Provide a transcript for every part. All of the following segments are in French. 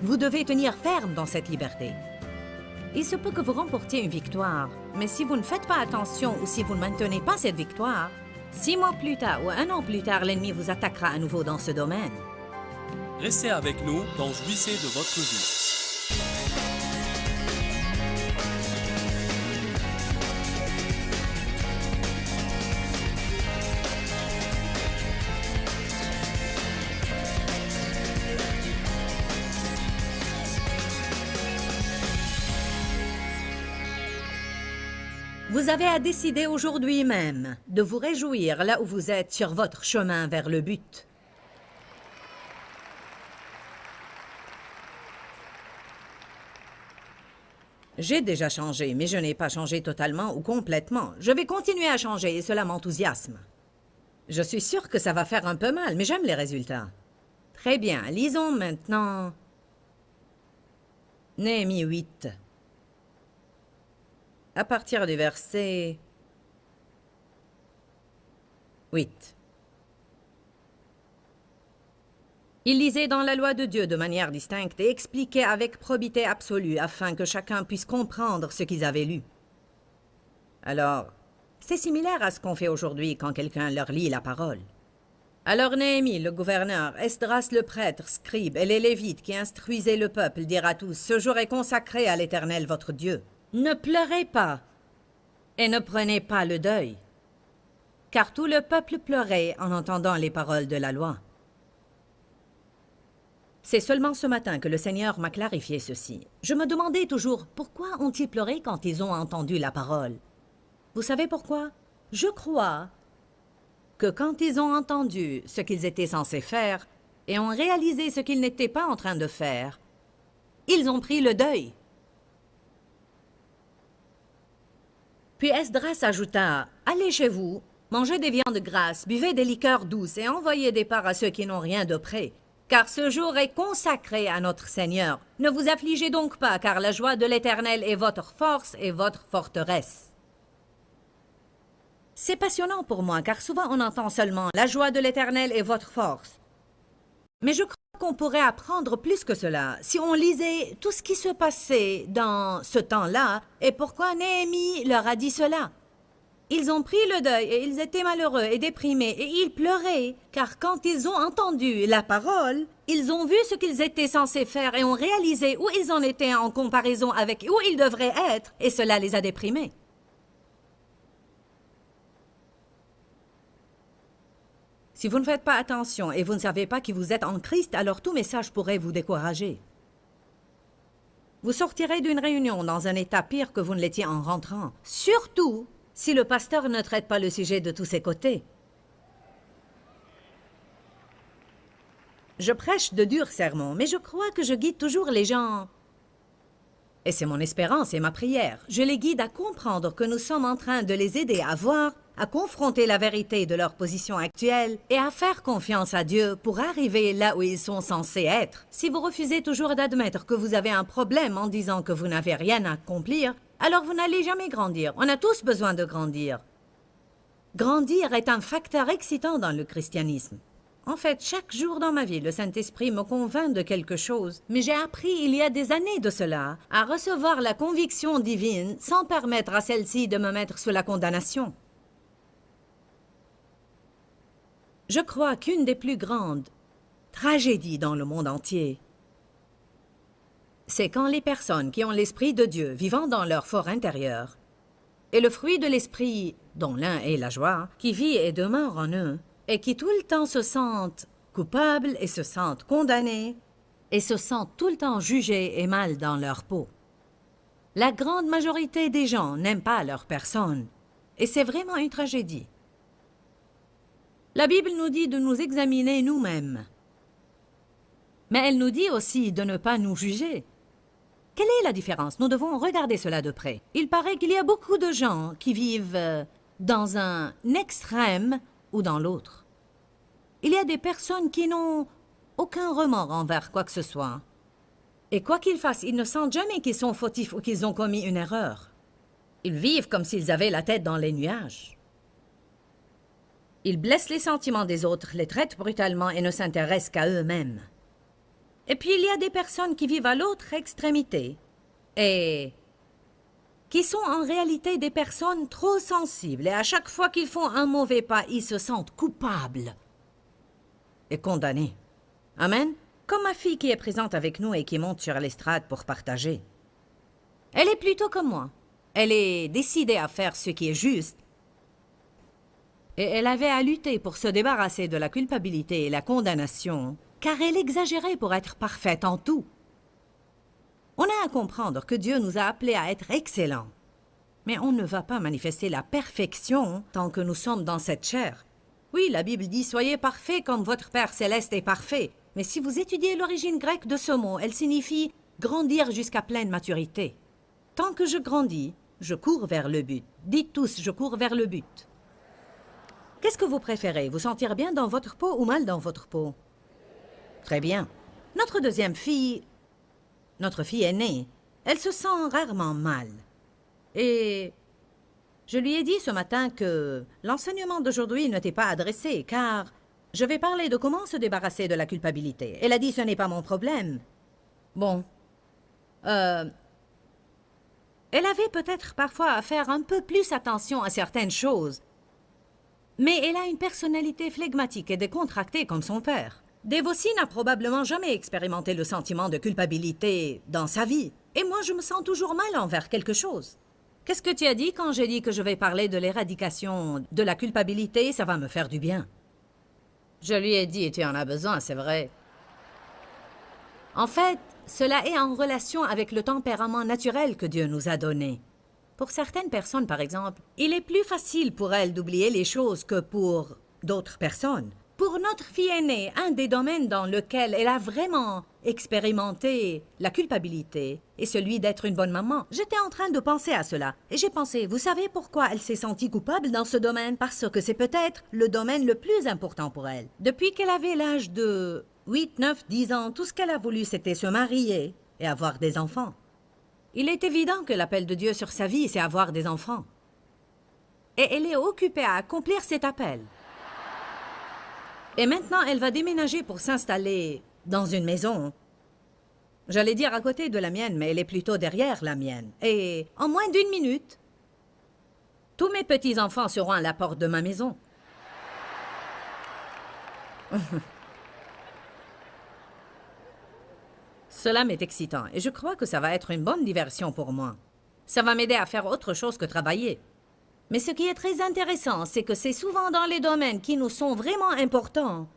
Vous devez tenir ferme dans cette liberté. Il se peut que vous remportiez une victoire, mais si vous ne faites pas attention ou si vous ne maintenez pas cette victoire, 6 mois plus tard ou 1 an plus tard, l'ennemi vous attaquera à nouveau dans ce domaine. Restez avec nous dans Jouissez de votre vie. Vous avez à décider aujourd'hui même de vous réjouir là où vous êtes sur votre chemin vers le but. J'ai déjà changé, mais je n'ai pas changé totalement ou complètement. Je vais continuer à changer et cela m'enthousiasme. Je suis sûre que ça va faire un peu mal, mais j'aime les résultats. Très bien, lisons maintenant Néhémie 8. À partir du verset 8. Il lisait dans la loi de Dieu de manière distincte et expliquait avec probité absolue afin que chacun puisse comprendre ce qu'ils avaient lu. Alors, c'est similaire à ce qu'on fait aujourd'hui quand quelqu'un leur lit la parole. Alors Néhémie, le gouverneur, Esdras le prêtre, scribe et les Lévites qui instruisaient le peuple dirent à tous, « Ce jour est consacré à l'Éternel votre Dieu. Ne pleurez pas et ne prenez pas le deuil. » Car tout le peuple pleurait en entendant les paroles de la loi. C'est seulement ce matin que le Seigneur m'a clarifié ceci. Je me demandais toujours pourquoi ont-ils pleuré quand ils ont entendu la parole. Vous savez pourquoi? Je crois que quand ils ont entendu ce qu'ils étaient censés faire et ont réalisé ce qu'ils n'étaient pas en train de faire, ils ont pris le deuil. Puis Esdras ajouta, « Allez chez vous, mangez des viandes grasses, buvez des liqueurs douces et envoyez des parts à ceux qui n'ont rien de près. Car ce jour est consacré à notre Seigneur. Ne vous affligez donc pas, car la joie de l'Éternel est votre force et votre forteresse. » C'est passionnant pour moi, car souvent on entend seulement « La joie de l'Éternel est votre force ». Mais je crois qu'on pourrait apprendre plus que cela si on lisait tout ce qui se passait dans ce temps-là et pourquoi Néhémie leur a dit cela. Ils ont pris le deuil et ils étaient malheureux et déprimés et ils pleuraient, car quand ils ont entendu la parole, ils ont vu ce qu'ils étaient censés faire et ont réalisé où ils en étaient en comparaison avec où ils devraient être, et cela les a déprimés. Si vous ne faites pas attention et vous ne savez pas qui vous êtes en Christ, alors tout message pourrait vous décourager. Vous sortirez d'une réunion dans un état pire que vous ne l'étiez en rentrant, surtout si le pasteur ne traite pas le sujet de tous ses côtés. Je prêche de durs sermons, mais je crois que je guide toujours les gens. Et c'est mon espérance et ma prière. Je les guide à comprendre que nous sommes en train de les aider à voir, à confronter la vérité de leur position actuelle et à faire confiance à Dieu pour arriver là où ils sont censés être. Si vous refusez toujours d'admettre que vous avez un problème en disant que vous n'avez rien à accomplir, alors vous n'allez jamais grandir. On a tous besoin de grandir. Grandir est un facteur excitant dans le christianisme. En fait, chaque jour dans ma vie, le Saint-Esprit me convainc de quelque chose. Mais j'ai appris il y a des années de cela à recevoir la conviction divine sans permettre à celle-ci de me mettre sous la condamnation. Je crois qu'une des plus grandes tragédies dans le monde entier, c'est quand les personnes qui ont l'Esprit de Dieu vivant dans leur fort intérieur, et le fruit de l'Esprit, dont l'un est la joie, qui vit et demeure en eux, et qui tout le temps se sentent coupables et se sentent condamnés, et se sentent tout le temps jugés et mal dans leur peau. La grande majorité des gens n'aiment pas leur personne, et c'est vraiment une tragédie. La Bible nous dit de nous examiner nous-mêmes, mais elle nous dit aussi de ne pas nous juger. Quelle est la différence? Nous devons regarder cela de près. Il paraît qu'il y a beaucoup de gens qui vivent dans un extrême ou dans l'autre. Il y a des personnes qui n'ont aucun remords envers quoi que ce soit. Et quoi qu'ils fassent, ils ne sentent jamais qu'ils sont fautifs ou qu'ils ont commis une erreur. Ils vivent comme s'ils avaient la tête dans les nuages. Ils blessent les sentiments des autres, les traitent brutalement et ne s'intéressent qu'à eux-mêmes. Et puis il y a des personnes qui vivent à l'autre extrémité et qui sont en réalité des personnes trop sensibles. Et à chaque fois qu'ils font un mauvais pas, ils se sentent coupables et condamnés. Amen. Comme ma fille qui est présente avec nous et qui monte sur l'estrade pour partager. Elle est plutôt comme moi. Elle est décidée à faire ce qui est juste. Et elle avait à lutter pour se débarrasser de la culpabilité et la condamnation, car elle exagérait pour être parfaite en tout. On a à comprendre que Dieu nous a appelés à être excellents. Mais on ne va pas manifester la perfection tant que nous sommes dans cette chair. Oui, la Bible dit « Soyez parfaits comme votre Père céleste est parfait ». Mais si vous étudiez l'origine grecque de ce mot, elle signifie « grandir jusqu'à pleine maturité ». Tant que je grandis, je cours vers le but. Dites tous « je cours vers le but ». Qu'est-ce que vous préférez, vous sentir bien dans votre peau ou mal dans votre peau? Très bien. Notre deuxième fille, notre fille aînée, elle se sent rarement mal. Et je lui ai dit ce matin que l'enseignement d'aujourd'hui ne t'est pas adressé, car je vais parler de comment se débarrasser de la culpabilité. Elle a dit « ce n'est pas mon problème ». Bon. Elle avait peut-être parfois à faire un peu plus attention à certaines choses. Mais elle a une personnalité flegmatique et décontractée comme son père. Devosi n'a probablement jamais expérimenté le sentiment de culpabilité dans sa vie. Et moi, je me sens toujours mal envers quelque chose. Qu'est-ce que tu as dit quand j'ai dit que je vais parler de l'éradication de la culpabilité? Ça va me faire du bien. Je lui ai dit, tu en as besoin, c'est vrai. En fait, cela est en relation avec le tempérament naturel que Dieu nous a donné. Pour certaines personnes, par exemple, il est plus facile pour elles d'oublier les choses que pour d'autres personnes. Pour notre fille aînée, un des domaines dans lequel elle a vraiment expérimenté la culpabilité est celui d'être une bonne maman. J'étais en train de penser à cela et j'ai pensé, vous savez pourquoi elle s'est sentie coupable dans ce domaine? Parce que c'est peut-être le domaine le plus important pour elle. Depuis qu'elle avait l'âge de 8, 9, 10 ans, tout ce qu'elle a voulu, c'était se marier et avoir des enfants. Il est évident que l'appel de Dieu sur sa vie, c'est avoir des enfants. Et elle est occupée à accomplir cet appel. Et maintenant, elle va déménager pour s'installer dans une maison. J'allais dire à côté de la mienne, mais elle est plutôt derrière la mienne. Et en moins d'1 minute, tous mes petits-enfants seront à la porte de ma maison. Cela m'est excitant et je crois que ça va être une bonne diversion pour moi. Ça va m'aider à faire autre chose que travailler. Mais ce qui est très intéressant, c'est que c'est souvent dans les domaines qui nous sont vraiment importants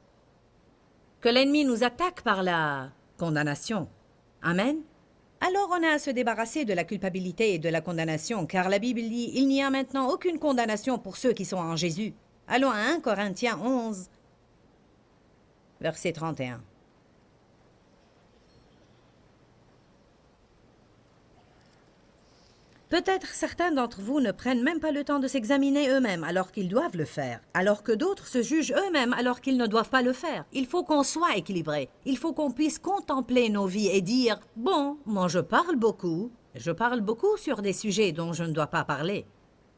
que l'ennemi nous attaque par la condamnation. Amen. Alors on a à se débarrasser de la culpabilité et de la condamnation, car la Bible dit « Il n'y a maintenant aucune condamnation pour ceux qui sont en Jésus ». Allons à 1 Corinthiens 11, verset 31. Peut-être certains d'entre vous ne prennent même pas le temps de s'examiner eux-mêmes alors qu'ils doivent le faire, alors que d'autres se jugent eux-mêmes alors qu'ils ne doivent pas le faire. Il faut qu'on soit équilibré. Il faut qu'on puisse contempler nos vies et dire « Bon, moi je parle beaucoup sur des sujets dont je ne dois pas parler. »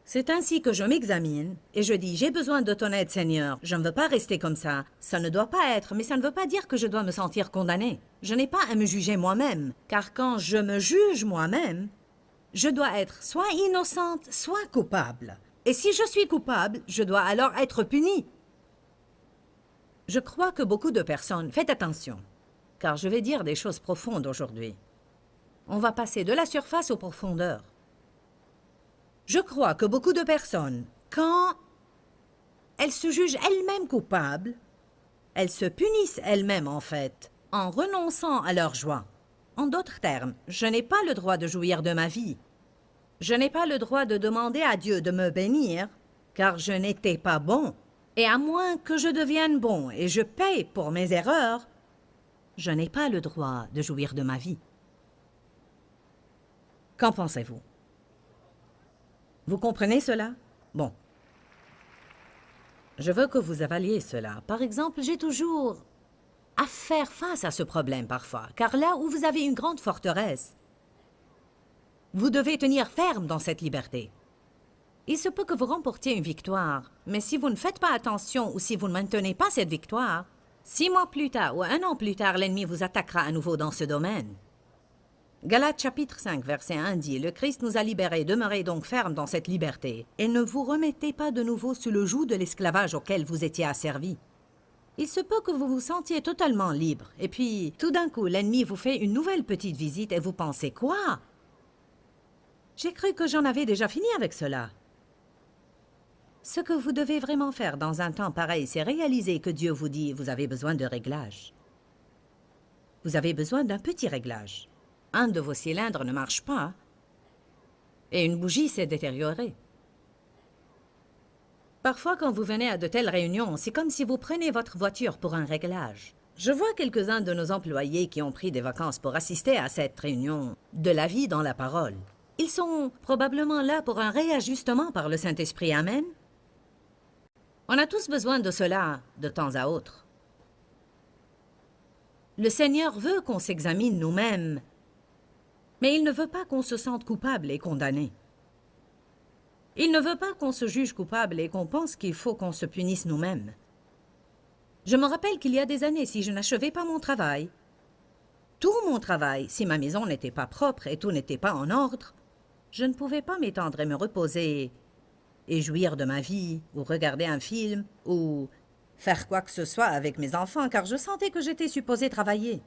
C'est ainsi que je m'examine et je dis « J'ai besoin de ton aide, Seigneur. Je ne veux pas rester comme ça. Ça ne doit pas être, mais ça ne veut pas dire que je dois me sentir condamnée. Je n'ai pas à me juger moi-même, car quand je me juge moi-même, je dois être soit innocente, soit coupable. Et si je suis coupable, je dois alors être punie. Je crois que beaucoup de personnes, faites attention, car je vais dire des choses profondes aujourd'hui. On va passer de la surface aux profondeurs. Je crois que beaucoup de personnes, quand elles se jugent elles-mêmes coupables, elles se punissent elles-mêmes en fait, en renonçant à leur joie. En d'autres termes, je n'ai pas le droit de jouir de ma vie. Je n'ai pas le droit de demander à Dieu de me bénir, car je n'étais pas bon. Et à moins que je devienne bon et je paye pour mes erreurs, je n'ai pas le droit de jouir de ma vie. Qu'en pensez-vous? Vous comprenez cela? Bon. Je veux que vous avaliez cela. Par exemple, j'ai toujours à faire face à ce problème parfois, car là où vous avez une grande forteresse, vous devez tenir ferme dans cette liberté. Il se peut que vous remportiez une victoire, mais si vous ne faites pas attention ou si vous ne maintenez pas cette victoire, 6 mois plus tard ou 1 an plus tard, l'ennemi vous attaquera à nouveau dans ce domaine. Galates chapitre 5, verset 1 dit « Le Christ nous a libérés, demeurez donc fermes dans cette liberté, et ne vous remettez pas de nouveau sous le joug de l'esclavage auquel vous étiez asservis. » Il se peut que vous vous sentiez totalement libre, et puis, tout d'un coup, l'ennemi vous fait une nouvelle petite visite et vous pensez « Quoi? J'ai cru que j'en avais déjà fini avec cela. » Ce que vous devez vraiment faire dans un temps pareil, c'est réaliser que Dieu vous dit « Vous avez besoin de réglage. » Vous avez besoin d'un petit réglage. Un de vos cylindres ne marche pas et une bougie s'est détériorée. Parfois, quand vous venez à de telles réunions, c'est comme si vous preniez votre voiture pour un réglage. Je vois quelques-uns de nos employés qui ont pris des vacances pour assister à cette réunion de la vie dans la parole. Ils sont probablement là pour un réajustement par le Saint-Esprit. Amen. On a tous besoin de cela de temps à autre. Le Seigneur veut qu'on s'examine nous-mêmes, mais il ne veut pas qu'on se sente coupable et condamné. Il ne veut pas qu'on se juge coupable et qu'on pense qu'il faut qu'on se punisse nous-mêmes. Je me rappelle qu'il y a des années, si je n'achevais pas mon travail, tout mon travail, si ma maison n'était pas propre et tout n'était pas en ordre, je ne pouvais pas m'étendre et me reposer et jouir de ma vie, ou regarder un film, ou faire quoi que ce soit avec mes enfants, car je sentais que j'étais supposée travailler.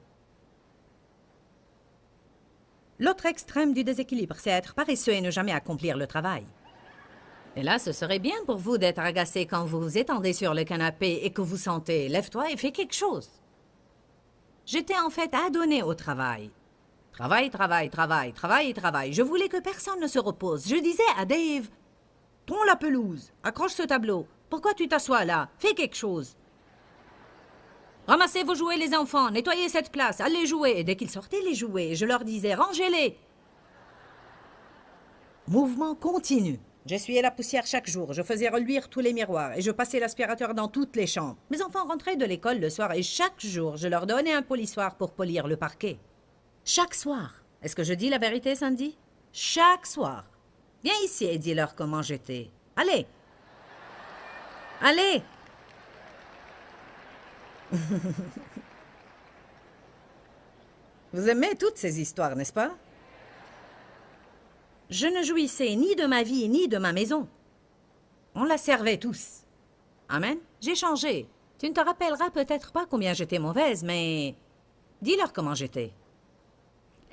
L'autre extrême du déséquilibre, c'est être paresseux et ne jamais accomplir le travail. Et là, ce serait bien pour vous d'être agacé quand vous vous étendez sur le canapé et que vous sentez « lève-toi et fais quelque chose ». J'étais en fait adonnée au travail. Travail, travail, travail, travail et travail. Je voulais que personne ne se repose. Je disais à Dave « Tond la pelouse, accroche ce tableau. Pourquoi tu t'assois là? Fais quelque chose. Ramassez vos jouets les enfants, nettoyez cette place, allez jouer. » Et dès qu'ils sortaient les jouets, je leur disais « Rangez-les ». Mouvement continu. J'essuyais la poussière chaque jour, je faisais reluire tous les miroirs et je passais l'aspirateur dans toutes les chambres. Mes enfants rentraient de l'école le soir et chaque jour, je leur donnais un polissoir pour polir le parquet. Chaque soir. Est-ce que je dis la vérité, Sandy? Chaque soir. Viens ici et dis-leur comment j'étais. Allez. Allez. Vous aimez toutes ces histoires, n'est-ce pas? Je ne jouissais ni de ma vie ni de ma maison. On la servait tous. Amen. J'ai changé. Tu ne te rappelleras peut-être pas combien j'étais mauvaise, mais dis-leur comment j'étais.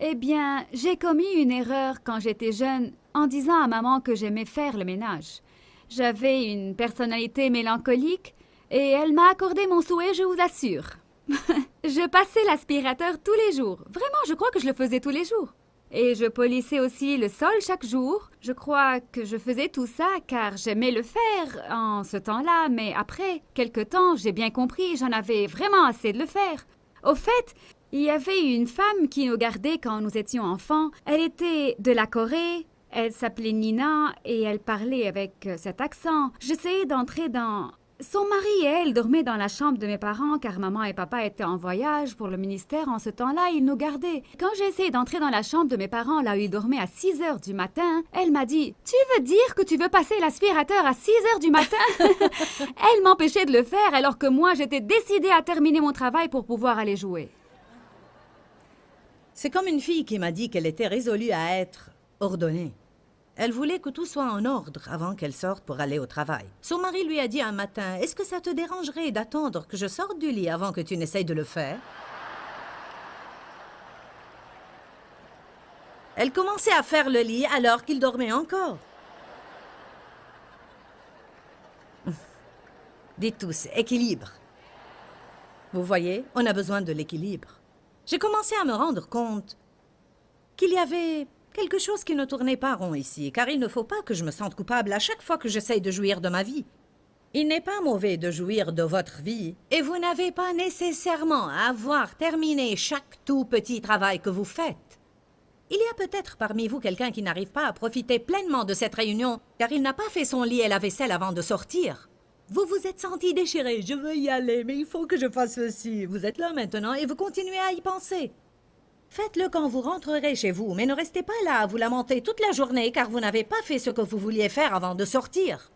Eh bien, j'ai commis une erreur quand j'étais jeune en disant à maman que j'aimais faire le ménage. J'avais une personnalité mélancolique et elle m'a accordé mon souhait, je vous assure. Je passais l'aspirateur tous les jours. Vraiment, je crois que je le faisais tous les jours. Et je polissais aussi le sol chaque jour. Je crois que je faisais tout ça car j'aimais le faire en ce temps-là, mais après quelque temps, j'ai bien compris, j'en avais vraiment assez de le faire. Au fait, il y avait une femme qui nous gardait quand nous étions enfants. Elle était de la Corée, elle s'appelait Nina et elle parlait avec cet accent. J'essayais d'entrer dans... Son mari et elle dormaient dans la chambre de mes parents car maman et papa étaient en voyage pour le ministère. En ce temps-là, ils nous gardaient. Quand j'ai essayé d'entrer dans la chambre de mes parents, là où ils dormaient à 6 heures du matin, elle m'a dit « Tu veux dire que tu veux passer l'aspirateur à 6 heures du matin? » Elle m'empêchait de le faire alors que moi, j'étais décidée à terminer mon travail pour pouvoir aller jouer. C'est comme une fille qui m'a dit qu'elle était résolue à être ordonnée. Elle voulait que tout soit en ordre avant qu'elle sorte pour aller au travail. Son mari lui a dit un matin, « Est-ce que ça te dérangerait d'attendre que je sorte du lit avant que tu n'essayes de le faire? » Elle commençait à faire le lit alors qu'il dormait encore. Dites tous, équilibre. Vous voyez, on a besoin de l'équilibre. J'ai commencé à me rendre compte qu'il y avait quelque chose qui ne tournait pas rond ici, car il ne faut pas que je me sente coupable à chaque fois que j'essaye de jouir de ma vie. Il n'est pas mauvais de jouir de votre vie, et vous n'avez pas nécessairement à avoir terminé chaque tout petit travail que vous faites. Il y a peut-être parmi vous quelqu'un qui n'arrive pas à profiter pleinement de cette réunion, car il n'a pas fait son lit et la vaisselle avant de sortir. Vous vous êtes senti déchiré, je veux y aller, mais il faut que je fasse ceci. Vous êtes là maintenant et vous continuez à y penser. Faites-le quand vous rentrerez chez vous, mais ne restez pas là à vous lamenter toute la journée car vous n'avez pas fait ce que vous vouliez faire avant de sortir.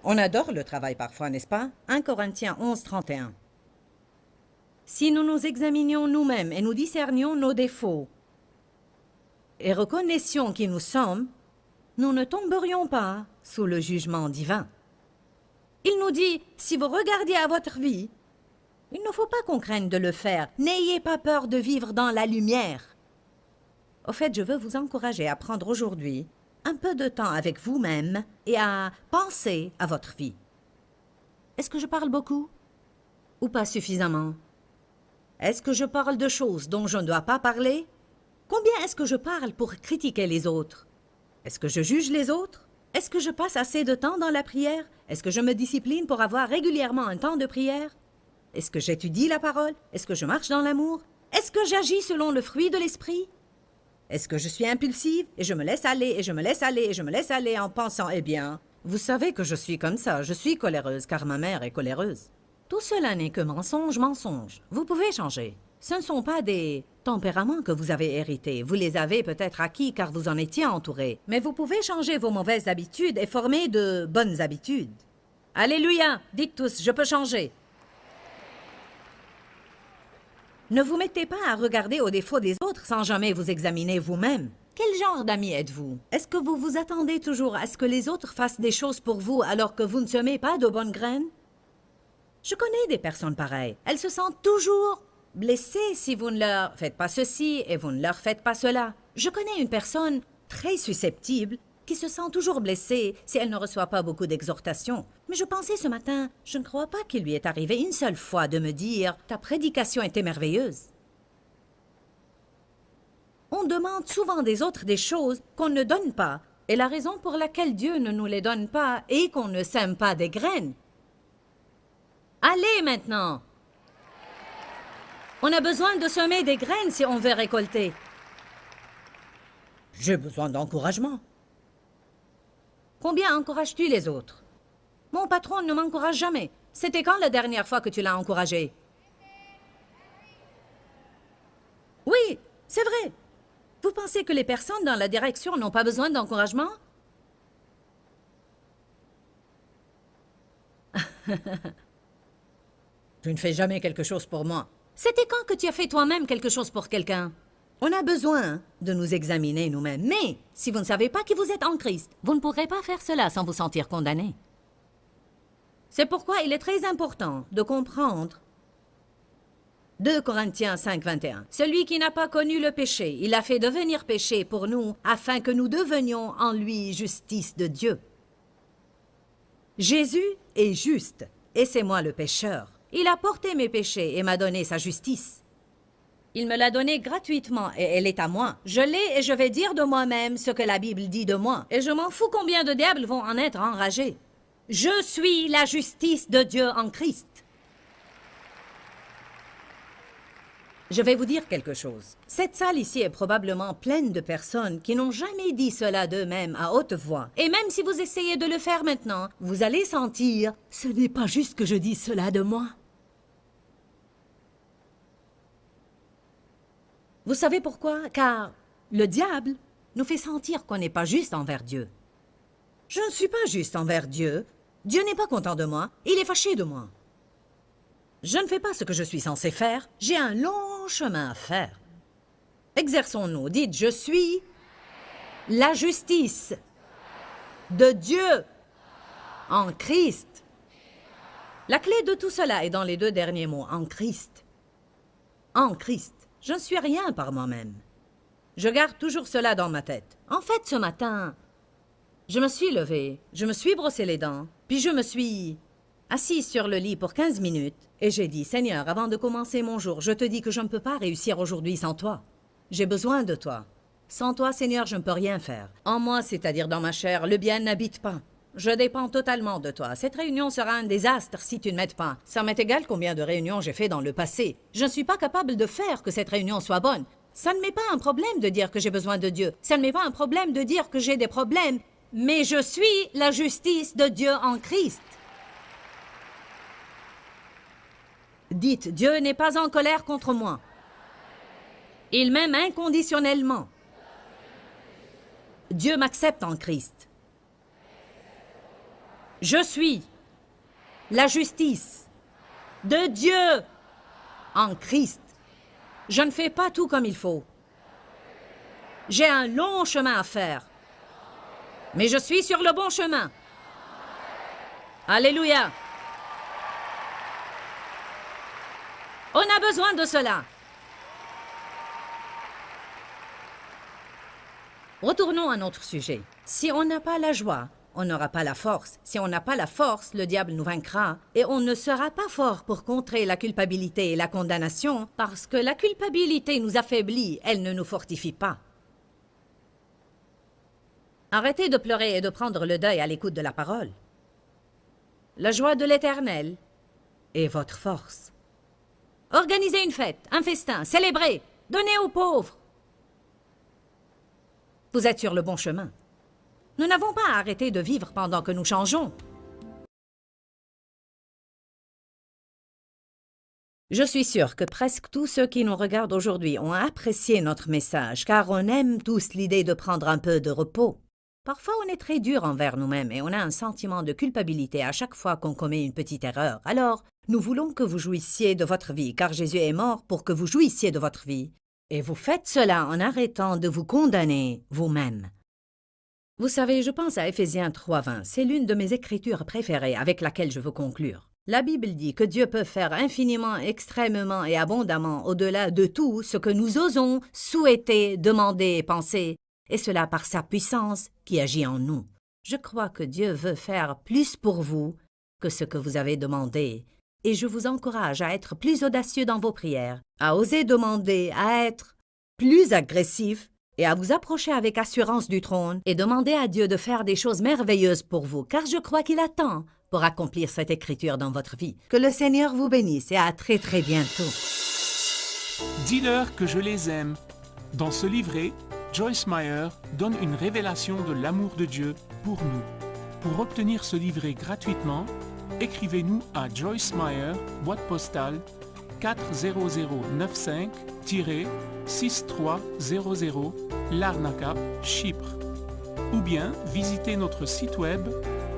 On adore le travail parfois, n'est-ce pas? 1 Corinthiens 11, 31. Si nous nous examinions nous-mêmes et nous discernions nos défauts et reconnaissions qui nous sommes, nous ne tomberions pas sous le jugement divin. Il nous dit, si vous regardiez à votre vie, il ne faut pas qu'on craigne de le faire. N'ayez pas peur de vivre dans la lumière. Au fait, je veux vous encourager à prendre aujourd'hui un peu de temps avec vous-même et à penser à votre vie. Est-ce que je parle beaucoup? Ou pas suffisamment? Est-ce que je parle de choses dont je ne dois pas parler? Combien est-ce que je parle pour critiquer les autres? Est-ce que je juge les autres? Est-ce que je passe assez de temps dans la prière? Est-ce que je me discipline pour avoir régulièrement un temps de prière? Est-ce que j'étudie la parole? Est-ce que je marche dans l'amour? Est-ce que j'agis selon le fruit de l'esprit? Est-ce que je suis impulsive et je me laisse aller et je me laisse aller et je me laisse aller en pensant, eh bien, vous savez que je suis comme ça, je suis coléreuse car ma mère est coléreuse. Tout cela n'est que mensonge, mensonge. Vous pouvez changer. Ce ne sont pas des tempéraments que vous avez hérités. Vous les avez peut-être acquis car vous en étiez entouré. Mais vous pouvez changer vos mauvaises habitudes et former de bonnes habitudes. Alléluia! Dites tous, je peux changer. Ne vous mettez pas à regarder aux défauts des autres sans jamais vous examiner vous-même. Quel genre d'ami êtes-vous? Est-ce que vous vous attendez toujours à ce que les autres fassent des choses pour vous alors que vous ne semez pas de bonnes graines? Je connais des personnes pareilles. Elles se sentent toujours blessées si vous ne leur faites pas ceci et vous ne leur faites pas cela. Je connais une personne très susceptible qui se sent toujours blessée si elle ne reçoit pas beaucoup d'exhortations. Mais je pensais ce matin, je ne crois pas qu'il lui est arrivé une seule fois de me dire « Ta prédication était merveilleuse ». On demande souvent des autres des choses qu'on ne donne pas, et la raison pour laquelle Dieu ne nous les donne pas est qu'on ne sème pas des graines. Allez maintenant! On a besoin de semer des graines si on veut récolter. J'ai besoin d'encouragement. Combien encourages-tu les autres? Mon patron ne m'encourage jamais. C'était quand la dernière fois que tu l'as encouragé? Oui, c'est vrai. Vous pensez que les personnes dans la direction n'ont pas besoin d'encouragement? Tu ne fais jamais quelque chose pour moi. C'était quand que tu as fait toi-même quelque chose pour quelqu'un? On a besoin de nous examiner nous-mêmes. Mais si vous ne savez pas qui vous êtes en Christ, vous ne pourrez pas faire cela sans vous sentir condamné. C'est pourquoi il est très important de comprendre 2 Corinthiens 5, 21. Celui qui n'a pas connu le péché, il a fait devenir péché pour nous, afin que nous devenions en lui justice de Dieu. Jésus est juste, et c'est moi le pécheur. Il a porté mes péchés et m'a donné sa justice. Il me l'a donnée gratuitement et elle est à moi. Je l'ai et je vais dire de moi-même ce que la Bible dit de moi. Et je m'en fous combien de diables vont en être enragés. Je suis la justice de Dieu en Christ. Je vais vous dire quelque chose. Cette salle ici est probablement pleine de personnes qui n'ont jamais dit cela d'eux-mêmes à haute voix. Et même si vous essayez de le faire maintenant, vous allez sentir « Ce n'est pas juste que je dise cela de moi ». Vous savez pourquoi? Car le diable nous fait sentir qu'on n'est pas juste envers Dieu. Je ne suis pas juste envers Dieu. Dieu n'est pas content de moi. Il est fâché de moi. Je ne fais pas ce que je suis censé faire. J'ai un long chemin à faire. Exerçons-nous. Dites, je suis la justice de Dieu en Christ. La clé de tout cela est dans les 2 derniers mots, en Christ. En Christ. Je ne suis rien par moi-même. Je garde toujours cela dans ma tête. En fait, ce matin, je me suis levée, je me suis brossé les dents, puis je me suis assise sur le lit pour 15 minutes et j'ai dit, Seigneur, avant de commencer mon jour, je te dis que je ne peux pas réussir aujourd'hui sans toi. J'ai besoin de toi. Sans toi, Seigneur, je ne peux rien faire. En moi, c'est-à-dire dans ma chair, le bien n'habite pas. Je dépends totalement de toi. Cette réunion sera un désastre si tu ne m'aides pas. Ça m'est égal combien de réunions j'ai fait dans le passé. Je ne suis pas capable de faire que cette réunion soit bonne. Ça ne m'est pas un problème de dire que j'ai besoin de Dieu. Ça ne m'est pas un problème de dire que j'ai des problèmes. Mais je suis la justice de Dieu en Christ. Dites, Dieu n'est pas en colère contre moi. Il m'aime inconditionnellement. Dieu m'accepte en Christ. Je suis la justice de Dieu en Christ. Je ne fais pas tout comme il faut. J'ai un long chemin à faire. Mais je suis sur le bon chemin. Alléluia. On a besoin de cela. Retournons à notre sujet. Si on n'a pas la joie, on n'aura pas la force. Si on n'a pas la force, le diable nous vaincra. Et on ne sera pas fort pour contrer la culpabilité et la condamnation, parce que la culpabilité nous affaiblit, elle ne nous fortifie pas. Arrêtez de pleurer et de prendre le deuil à l'écoute de la parole. La joie de l'Éternel est votre force. Organisez une fête, un festin, célébrez, donnez aux pauvres. Vous êtes sur le bon chemin. Nous n'avons pas arrêté de vivre pendant que nous changeons. Je suis sûre que presque tous ceux qui nous regardent aujourd'hui ont apprécié notre message, car on aime tous l'idée de prendre un peu de repos. Parfois, on est très dur envers nous-mêmes et on a un sentiment de culpabilité à chaque fois qu'on commet une petite erreur. Alors, nous voulons que vous jouissiez de votre vie, car Jésus est mort pour que vous jouissiez de votre vie. Et vous faites cela en arrêtant de vous condamner vous-même. Vous savez, je pense à Éphésiens 3:20. C'est l'une de mes écritures préférées avec laquelle je veux conclure. La Bible dit que Dieu peut faire infiniment, extrêmement et abondamment au-delà de tout ce que nous osons souhaiter, demander et penser, et cela par sa puissance qui agit en nous. Je crois que Dieu veut faire plus pour vous que ce que vous avez demandé, et je vous encourage à être plus audacieux dans vos prières, à oser demander, à être plus agressif et à vous approcher avec assurance du trône et demander à Dieu de faire des choses merveilleuses pour vous, car je crois qu'il attend pour accomplir cette écriture dans votre vie. Que le Seigneur vous bénisse et à très très bientôt. Dis-leur que je les aime. Dans ce livret, Joyce Meyer donne une révélation de l'amour de Dieu pour nous. Pour obtenir ce livret gratuitement, écrivez-nous à Joyce Meyer, boîte postale 40095-6300, Larnaca, Chypre. Ou bien visitez notre site web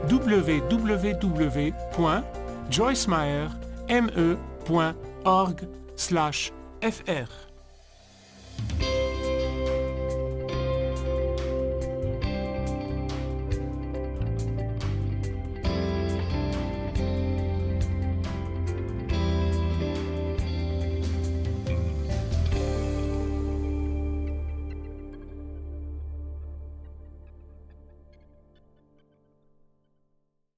www.joycemeyer.org/fr.